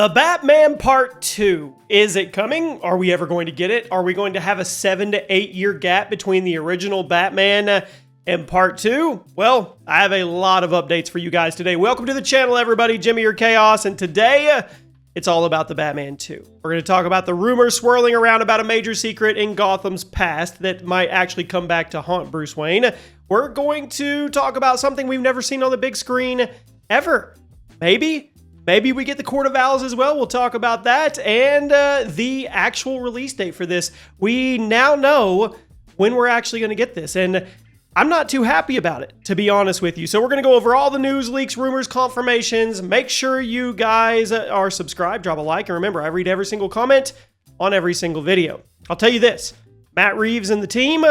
The Batman Part 2. Is it coming? Are we ever going to get it? Are we going to have a 7 to 8 year gap between the original Batman and Part 2? Well, I have a lot of updates for you guys today. Welcome to the channel, everybody. Jimmy or Chaos, and today it's all about the Batman 2. We're going to talk about the rumors swirling around about a major secret in Gotham's past that might actually come back to haunt Bruce Wayne. We're going to talk about something we've never seen on the big screen ever. Maybe we get the Court of Owls as well. We'll talk about that and the actual release date for this. We now know when we're actually going to get this, and I'm not too happy about it, to be honest with you. So we're going to go over all the news, leaks, rumors, confirmations. Make sure you guys are subscribed, drop a like, and remember, I read every single comment on every single video. I'll tell you this, Matt Reeves and the team,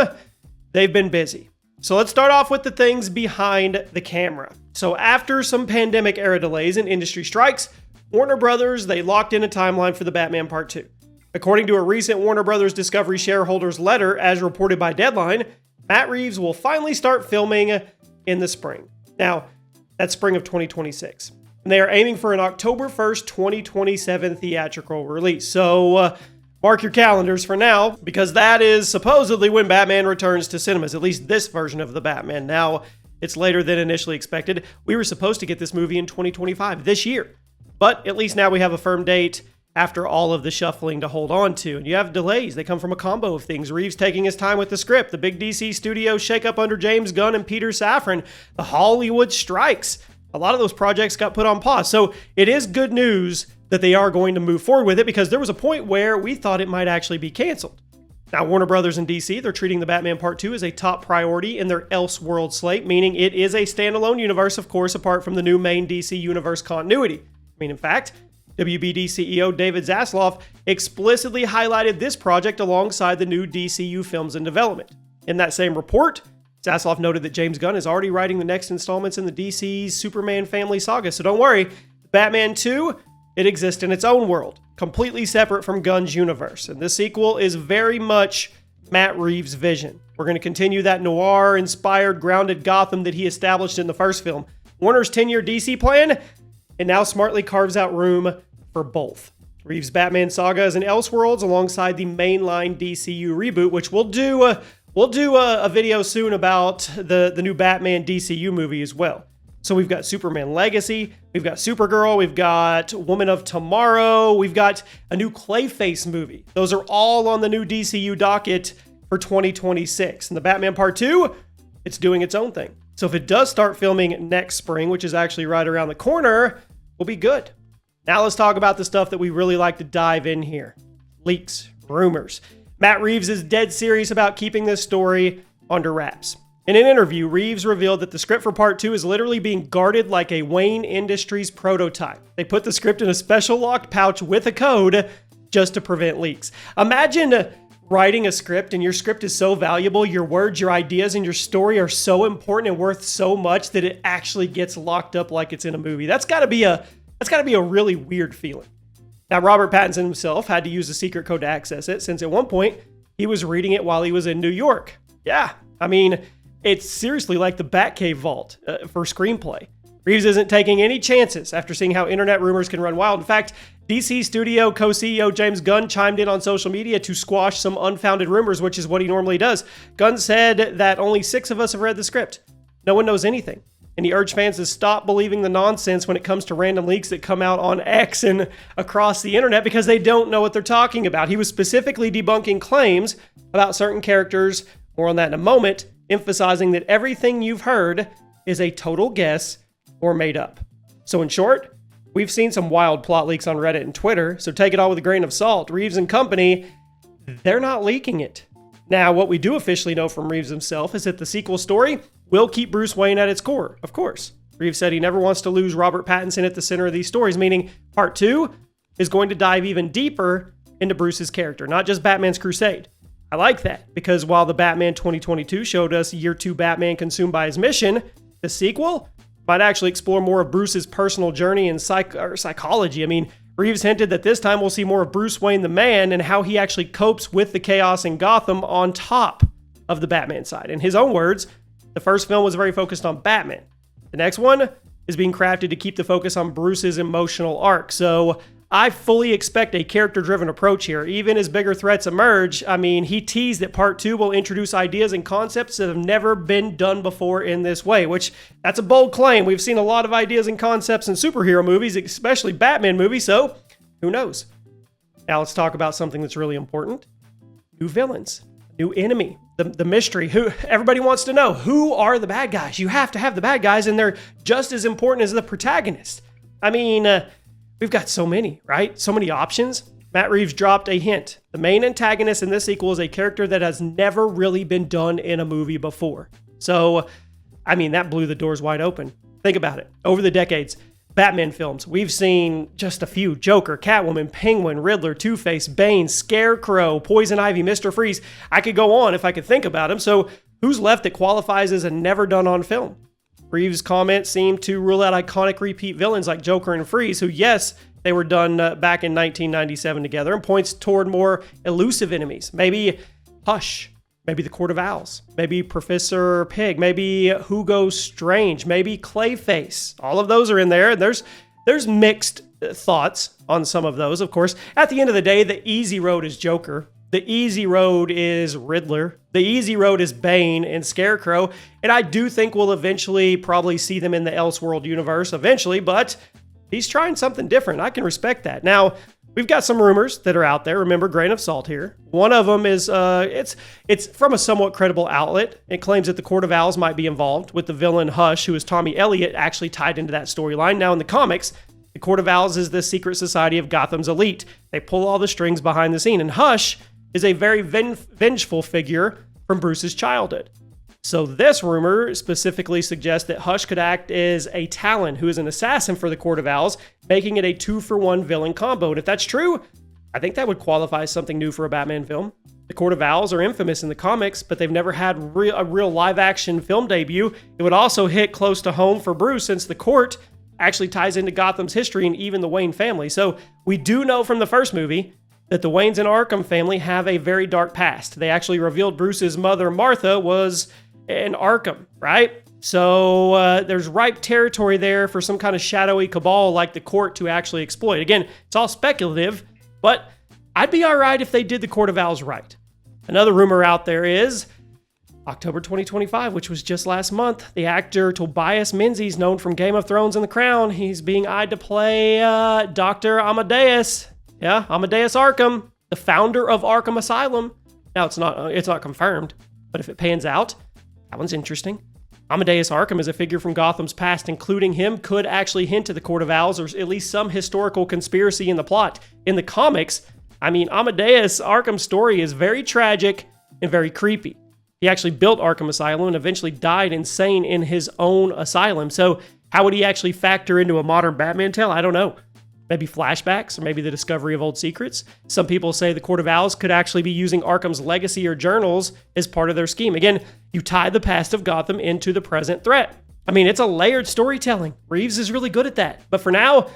they've been busy. So let's start off with the things behind the camera. So after some pandemic era delays and industry strikes, Warner Brothers, they locked in a timeline for the Batman Part 2. According to a recent Warner Brothers Discovery shareholders letter, as reported by Deadline, Matt Reeves will finally start filming in the spring. Now, that's spring of 2026. And they are aiming for an October 1st, 2027 theatrical release. So mark your calendars for now, because that is supposedly when Batman returns to cinemas, at least this version of the Batman. Now, it's later than initially expected. We were supposed to get this movie in 2025, this year. But at least now we have a firm date after all of the shuffling to hold on to. And you have delays. They come from a combo of things. Reeves taking his time with the script, the big DC studio shakeup under James Gunn and Peter Safran, the Hollywood strikes. A lot of those projects got put on pause. So it is good news that they are going to move forward with it, because there was a point where we thought it might actually be canceled. Now, Warner Brothers and DC, they're treating the Batman Part 2 as a top priority in their Elseworld slate, meaning it is a standalone universe, of course, apart from the new main DC universe continuity. In fact, WBD CEO David Zaslav explicitly highlighted this project alongside the new DCU films in development. In that same report, Zaslav noted that James Gunn is already writing the next installments in the DC's Superman family saga, so don't worry, Batman 2, it exists in its own world, completely separate from Gunn's universe. And this sequel is very much Matt Reeves' vision. We're going to continue that noir-inspired, grounded Gotham that he established in the first film. Warner's 10-year DC plan, it now smartly carves out room for both. Reeves' Batman saga is in Elseworlds alongside the mainline DCU reboot, which we'll do a video soon about the new Batman DCU movie as well. So we've got Superman Legacy, we've got Supergirl, we've got Woman of Tomorrow, we've got a new Clayface movie. Those are all on the new DCU docket for 2026. And the Batman Part 2, it's doing its own thing. So if it does start filming next spring, which is actually right around the corner, we'll be good. Now let's talk about the stuff that we really like to dive in here. Leaks, rumors. Matt Reeves is dead serious about keeping this story under wraps. In an interview, Reeves revealed that the script for Part 2 is literally being guarded like a Wayne Industries prototype. They put the script in a special locked pouch with a code just to prevent leaks. Imagine writing a script, and your script is so valuable, your words, your ideas, and your story are so important and worth so much that it actually gets locked up like it's in a movie. That's gotta be a really weird feeling. Now, Robert Pattinson himself had to use a secret code to access it, since at one point he was reading it while he was in New York. Yeah, it's seriously like the Batcave vault for screenplay. Reeves isn't taking any chances after seeing how internet rumors can run wild. In fact, DC studio co-CEO James Gunn chimed in on social media to squash some unfounded rumors, which is what he normally does. Gunn said that only 6 of us have read the script. No one knows anything. And he urged fans to stop believing the nonsense when it comes to random leaks that come out on X and across the internet, because they don't know what they're talking about. He was specifically debunking claims about certain characters, more on that in a moment, emphasizing that everything you've heard is a total guess or made up. So in short, we've seen some wild plot leaks on Reddit and Twitter, so take it all with a grain of salt. Reeves and company, they're not leaking it. Now, what we do officially know from Reeves himself is that the sequel story will keep Bruce Wayne at its core, of course. Reeves said he never wants to lose Robert Pattinson at the center of these stories, meaning Part 2 is going to dive even deeper into Bruce's character, not just Batman's crusade. I like that, because while the Batman 2022 showed us year 2 Batman consumed by his mission, the sequel might actually explore more of Bruce's personal journey and psychology. Reeves hinted that this time we'll see more of Bruce Wayne the man and how he actually copes with the chaos in Gotham on top of the Batman side. In his own words, the first film was very focused on Batman. The next one is being crafted to keep the focus on Bruce's emotional arc. So I fully expect a character-driven approach here. Even as bigger threats emerge, I mean, he teased that part 2 will introduce ideas and concepts that have never been done before in this way, which that's a bold claim. We've seen a lot of ideas and concepts in superhero movies, especially Batman movies, so who knows? Now let's talk about something that's really important. New villains, new enemy, the mystery. Who everybody wants to know, who are the bad guys? You have to have the bad guys, and they're just as important as the protagonist. I mean, we've got so many, right? So many options. Matt Reeves dropped a hint. The main antagonist in this sequel is a character that has never really been done in a movie before. So, I mean, that blew the doors wide open. Think about it. Over the decades, Batman films, we've seen just a few. Joker, Catwoman, Penguin, Riddler, Two-Face, Bane, Scarecrow, Poison Ivy, Mr. Freeze. I could go on if I could think about them. So who's left that qualifies as a never done on film? Reeves' comments seem to rule out iconic repeat villains like Joker and Freeze, who, yes, they were done back in 1997 together, and points toward more elusive enemies. Maybe Hush. Maybe the Court of Owls, maybe Professor Pig, maybe Hugo Strange, maybe Clayface. All of those are in there. There's mixed thoughts on some of those, of course. At the end of the day, the easy road is Joker. The easy road is Riddler. The easy road is Bane and Scarecrow. And I do think we'll eventually probably see them in the Elseworld universe eventually, but he's trying something different. I can respect that. Now, we've got some rumors that are out there. Remember, grain of salt here. One of them is, it's from a somewhat credible outlet. It claims that the Court of Owls might be involved, with the villain Hush, who is Tommy Elliott, actually tied into that storyline. Now, in the comics, the Court of Owls is the secret society of Gotham's elite. They pull all the strings behind the scene. And Hush is a very vengeful figure from Bruce's childhood. So this rumor specifically suggests that Hush could act as a Talon, who is an assassin for the Court of Owls, making it a 2-for-1 villain combo. And if that's true, I think that would qualify as something new for a Batman film. The Court of Owls are infamous in the comics, but they've never had a real live-action film debut. It would also hit close to home for Bruce, since the Court actually ties into Gotham's history and even the Wayne family. So we do know from the first movie that the Waynes and Arkham family have a very dark past. They actually revealed Bruce's mother, Martha, was in Arkham, right? So there's ripe territory there for some kind of shadowy cabal like the Court to actually exploit. Again, it's all speculative, but I'd be all right if they did the Court of Owls right. Another rumor out there is October 2025, which was just last month. The actor Tobias Menzies, known from Game of Thrones and The Crown, he's being eyed to play Dr. Amadeus. Yeah, Amadeus Arkham, the founder of Arkham Asylum. Now, it's not confirmed, but if it pans out, that one's interesting. Amadeus Arkham is a figure from Gotham's past. Including him could actually hint to the Court of Owls, or at least some historical conspiracy in the plot. In the comics, I mean, Amadeus Arkham's story is very tragic and very creepy. He actually built Arkham Asylum and eventually died insane in his own asylum. So how would he actually factor into a modern Batman tale? I don't know. Maybe flashbacks, or maybe the discovery of old secrets. Some people say the Court of Owls could actually be using Arkham's legacy or journals as part of their scheme. Again, you tie the past of Gotham into the present threat. I mean, it's a layered storytelling. Reeves is really good at that. But for now,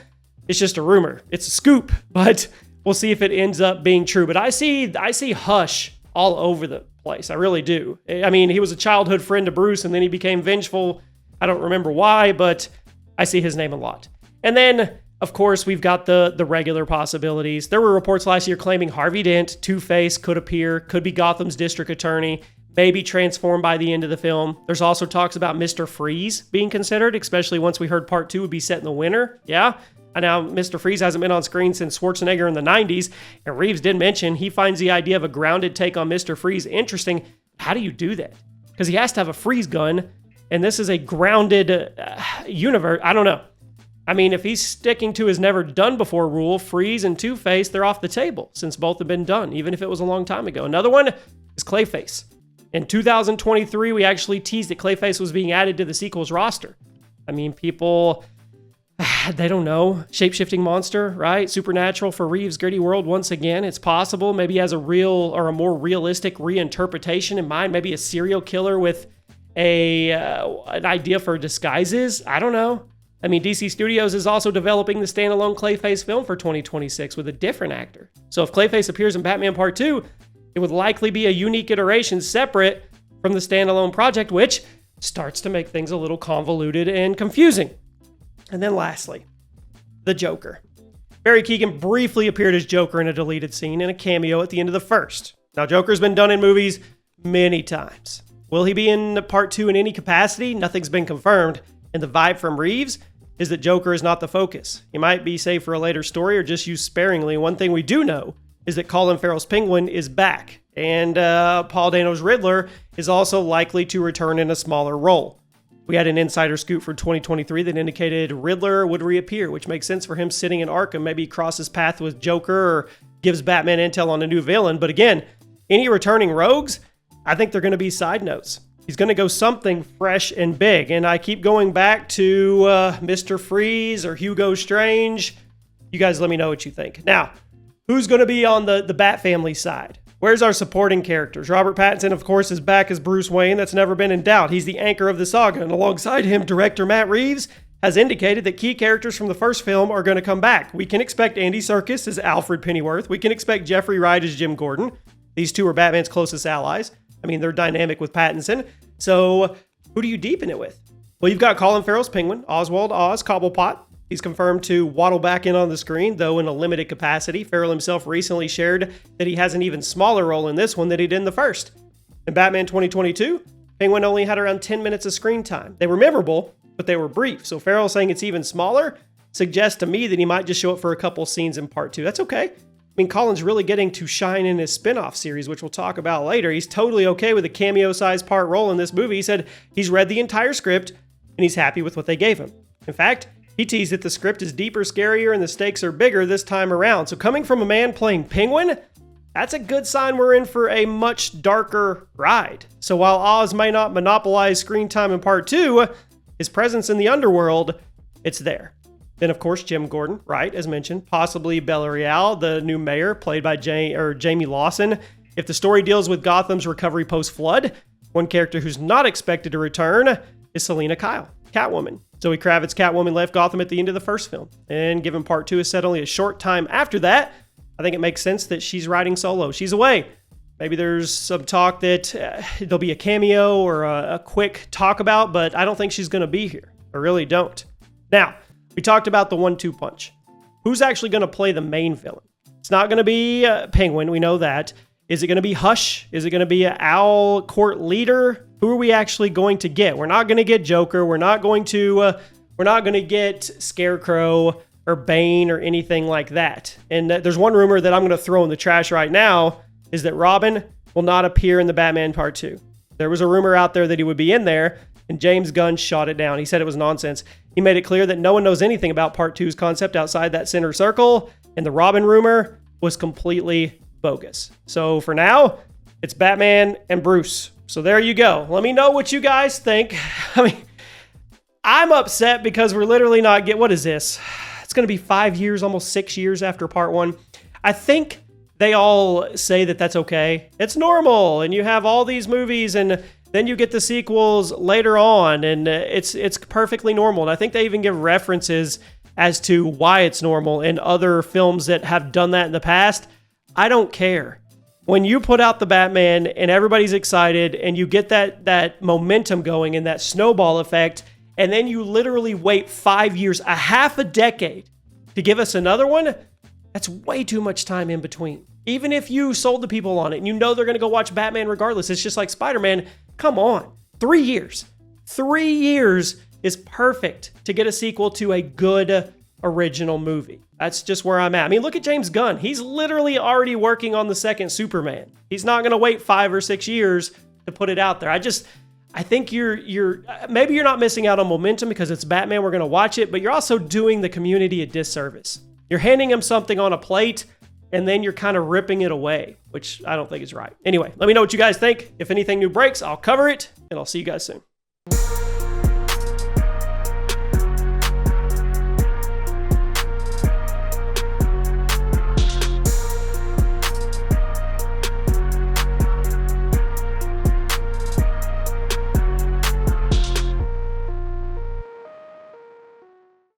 it's just a rumor. It's a scoop, but we'll see if it ends up being true. But I see Hush all over the place. I really do. I mean, he was a childhood friend to Bruce, and then he became vengeful. I don't remember why, but I see his name a lot. And then, of course, we've got the regular possibilities. There were reports last year claiming Harvey Dent, Two-Face, could appear, could be Gotham's district attorney, maybe transformed by the end of the film. There's also talks about Mr. Freeze being considered, especially once we heard part 2 would be set in the winter. Yeah. And now Mr. Freeze hasn't been on screen since Schwarzenegger in the 90s, and Reeves did mention he finds the idea of a grounded take on Mr. Freeze interesting. How do you do that? Because he has to have a freeze gun, and this is a grounded universe. I don't know. I mean, if he's sticking to his never done before rule, Freeze and Two-Face, they're off the table since both have been done, even if it was a long time ago. Another one is Clayface. In 2023, we actually teased that Clayface was being added to the sequel's roster. I mean, people, they don't know. Shape-shifting monster, right? Supernatural for Reeves' gritty world once again. It's possible. Maybe he has a real or a more realistic reinterpretation in mind. Maybe a serial killer with an idea for disguises. I don't know. I mean, DC Studios is also developing the standalone Clayface film for 2026 with a different actor. So if Clayface appears in Batman Part 2, it would likely be a unique iteration separate from the standalone project, which starts to make things a little convoluted and confusing. And then lastly, the Joker. Barry Keoghan briefly appeared as Joker in a deleted scene and a cameo at the end of the first. Now, Joker's been done in movies many times. Will he be in part 2 in any capacity? Nothing's been confirmed, and the vibe from Reeves is that Joker is not the focus. He might be saved for a later story or just used sparingly. One thing we do know is that Colin Farrell's Penguin is back, and Paul Dano's Riddler is also likely to return in a smaller role. We had an insider scoop for 2023 that indicated Riddler would reappear, which makes sense for him sitting in Arkham, maybe crosses path with Joker or gives Batman intel on a new villain. But again, any returning rogues, I think they're going to be side notes. He's going to go something fresh and big. And I keep going back to Mr. Freeze or Hugo Strange. You guys let me know what you think. Now, who's going to be on the Bat family side? Where's our supporting characters? Robert Pattinson, of course, is back as Bruce Wayne. That's never been in doubt. He's the anchor of the saga. And alongside him, director Matt Reeves has indicated that key characters from the first film are going to come back. We can expect Andy Serkis as Alfred Pennyworth. We can expect Jeffrey Wright as Jim Gordon. These two are Batman's closest allies. I mean, they're dynamic with Pattinson. So who do you deepen it with? Well, you've got Colin Farrell's Penguin, Oswald Oz Cobblepot. He's confirmed to waddle back in on the screen, though in a limited capacity. Farrell himself recently shared that he has an even smaller role in this one than he did in the first. In Batman 2022, Penguin only had around 10 minutes of screen time. They were memorable, but they were brief. So Farrell saying it's even smaller suggests to me that he might just show up for a couple scenes in part 2. That's okay. I mean, Colin's really getting to shine in his spin-off series, which we'll talk about later. He's totally okay with a cameo-sized part role in this movie. He said he's read the entire script, and he's happy with what they gave him. In fact, he teased that the script is deeper, scarier, and the stakes are bigger this time around. So coming from a man playing Penguin, that's a good sign we're in for a much darker ride. So while Oz may not monopolize screen time in part 2, his presence in the underworld, it's there. Then, of course, Jim Gordon, right, as mentioned, possibly Bel-Real, the new mayor, played by Jamie Lawson. If the story deals with Gotham's recovery post-flood, one character who's not expected to return is Selina Kyle, Catwoman. Zoe Kravitz Catwoman left Gotham at the end of the first film, and given part 2 is set only a short time after that, I think it makes sense that she's riding solo. She's away. Maybe there's some talk that there'll be a cameo or a quick talk about, but I don't think she's going to be here. I really don't. Now, we talked about the 1-2 punch. Who's actually going to play the main villain? It's not going to be Penguin, we know that. Is it going to be Hush? Is it going to be an owl court leader? Who are we actually going to get? We're not going to get Joker. We're not going to get Scarecrow or Bane or anything like that. And there's one rumor that I'm going to throw in the trash right now is that Robin will not appear in the Batman Part 2. There was a rumor out there that he would be in there, and James Gunn shot it down. He said it was nonsense. He made it clear that no one knows anything about Part 2's concept outside that center circle, and the Robin rumor was completely bogus. So for now, it's Batman and Bruce. So there you go. Let me know what you guys think. I mean, I'm upset because we're literally not what is this? It's going to be 5 years, almost 6 years after part 1. I think they all say that that's okay. It's normal, and you have all these movies, and then you get the sequels later on, and it's perfectly normal. And I think they even give references as to why it's normal in other films that have done that in the past. I don't care. When you put out the Batman and everybody's excited and you get that momentum going and that snowball effect, and then you literally wait 5 years, a half a decade to give us another one, that's way too much time in between. Even if you sold the people on it and you know they're going to go watch Batman regardless, it's just like Spider-Man. Come on, 3 years. 3 years is perfect to get a sequel to a good original movie. That's just where I'm at. I mean, look at James Gunn. He's literally already working on the second Superman. He's not going to wait 5 or 6 years to put it out there. I think maybe you're not missing out on momentum because it's Batman. We're going to watch it, but you're also doing the community a disservice. You're handing them something on a plate, and then you're kind of ripping it away, which I don't think is right. Anyway, let me know what you guys think. If anything new breaks, I'll cover it, and I'll see you guys soon.